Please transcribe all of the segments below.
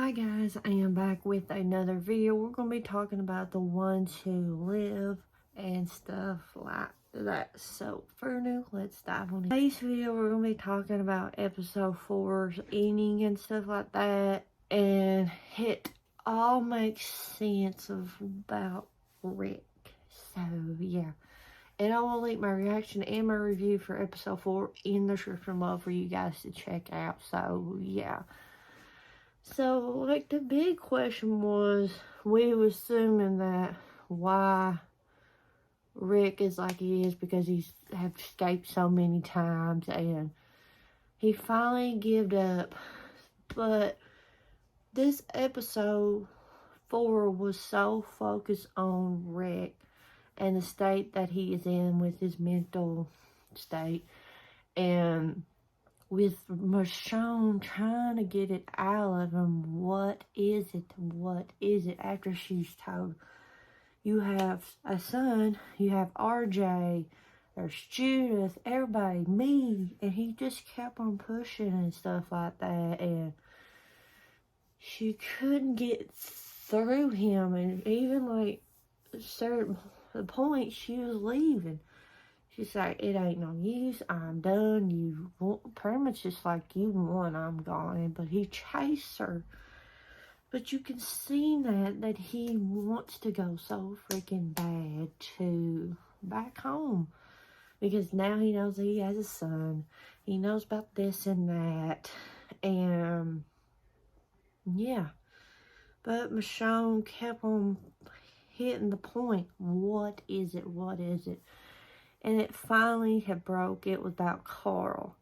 Hi guys, I am back with another video. We're going to be talking about the ones who live and stuff like that. So for now, let's dive on in. Today's video, we're going to be talking about episode 4's ending and stuff like that. And it all makes sense about Rick. So yeah. And I will link my reaction and my review for episode 4 in the description below for you guys to check out. So yeah. So, like, the big question was, we were assuming that why Rick is like he is because he's have escaped so many times and he finally gave up. But this episode 4 was so focused on Rick and the state that he is in with his mental state, and with Michonne trying to get it out of him. What is it? After she's told, you have a son, you have RJ, there's Judith, everybody, me, and he just kept on pushing and stuff like that, and she couldn't get through him, and even like a certain point she was leaving. She's like, it ain't no use, I'm done, you won't, pretty much just like, you won, I'm gone. But he chased her. But you can see that he wants to go so freaking bad to back home. Because now he knows that he has a son. He knows about this and that. And, yeah. But Michonne kept on hitting the point. What is it? And it finally had broke. It was about Carl.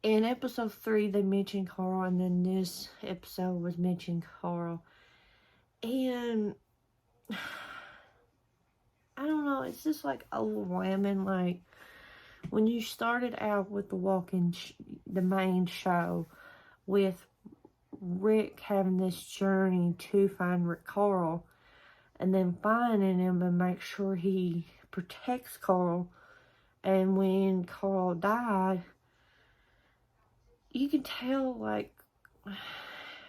In episode 3, they mentioned Carl, and then this episode was mentioned Carl. And I don't know, it's just like overwhelming. Like, when you started out with the main show, with Rick having this journey to find Rick Carl, and then finding him and make sure he protects Carl. And when Carl died, you can tell, like,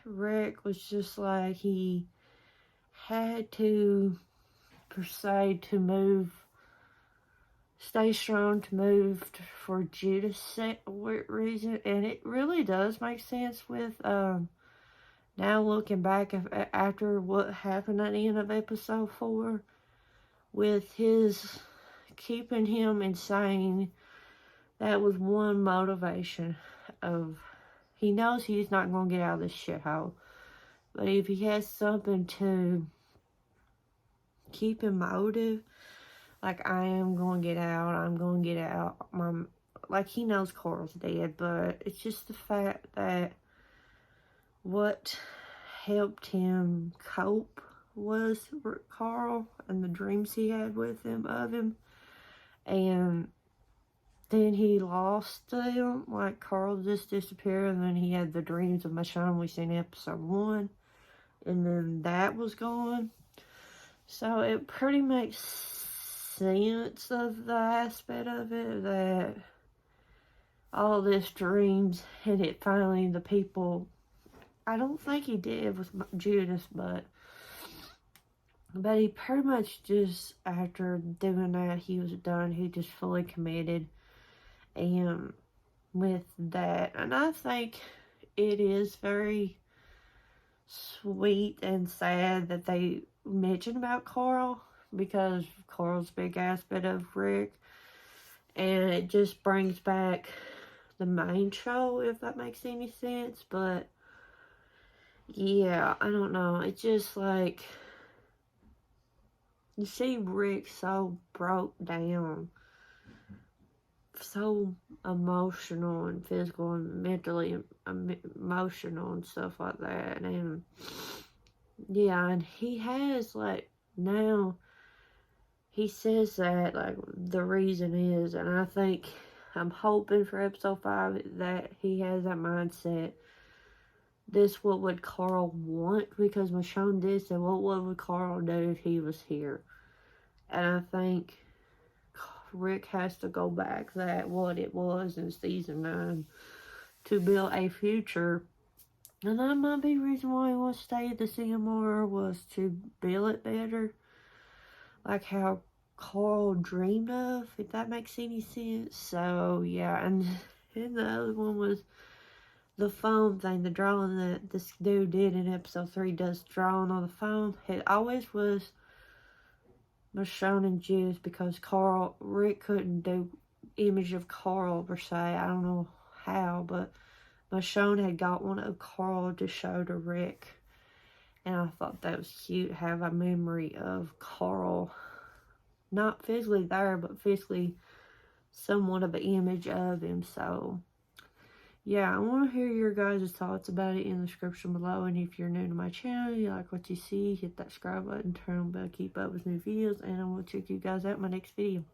Rick was just like, he had to proceed to move, stay strong to move for Judith's reason. And it really does make sense with, now looking back after what happened at the end of episode 4, with his keeping him insane. That was one motivation of, he knows he's not going to get out of this shithole. But if he has something to keep him motive, like, I am going to get out, I'm going to get out. Like, he knows Carl's dead, but it's just the fact that what helped him cope was Carl and the dreams he had with him, of him. And then he lost them, like Carl just disappeared, and then he had the dreams of Michonne we seen in episode 1, and then that was gone. So it pretty makes sense of the aspect of it, that all this dreams, and it finally, the people, I don't think he did with Judas, but he pretty much just, after doing that, he was done. He just fully committed. And with that, and I think it is very sweet and sad that they mentioned about Carl, because Carl's a big aspect of Rick, and it just brings back the main show, if that makes any sense. But yeah, I don't know, it's just like, you see Rick so broke down, so emotional and physical and mentally emotional and stuff like that. And yeah, and he has, like, now he says that, like, the reason is, and I think, I'm hoping for episode 5 that he has that mindset. This, what would Carl want? Because Michonne did say, what would Carl do if he was here? And I think Rick has to go back that what it was in season 9 to build a future And that might be the reason why he wants to stay at the CMR, was to bill it better. Like how Carl dreamed of, if that makes any sense. So, yeah, and the other one was the phone thing, the drawing that this dude did in episode 3, does drawing on the phone. It always was Michonne and Juice, because Rick couldn't do image of Carl per se. I don't know how, but Michonne had got one of Carl to show to Rick. And I thought that was cute, have a memory of Carl. Not physically there, but physically somewhat of an image of him. So, yeah, I want to hear your guys' thoughts about it in the description below. And if you're new to my channel, you like what you see, hit that subscribe button, turn on the bell, keep up with new videos. And I will check you guys out in my next video.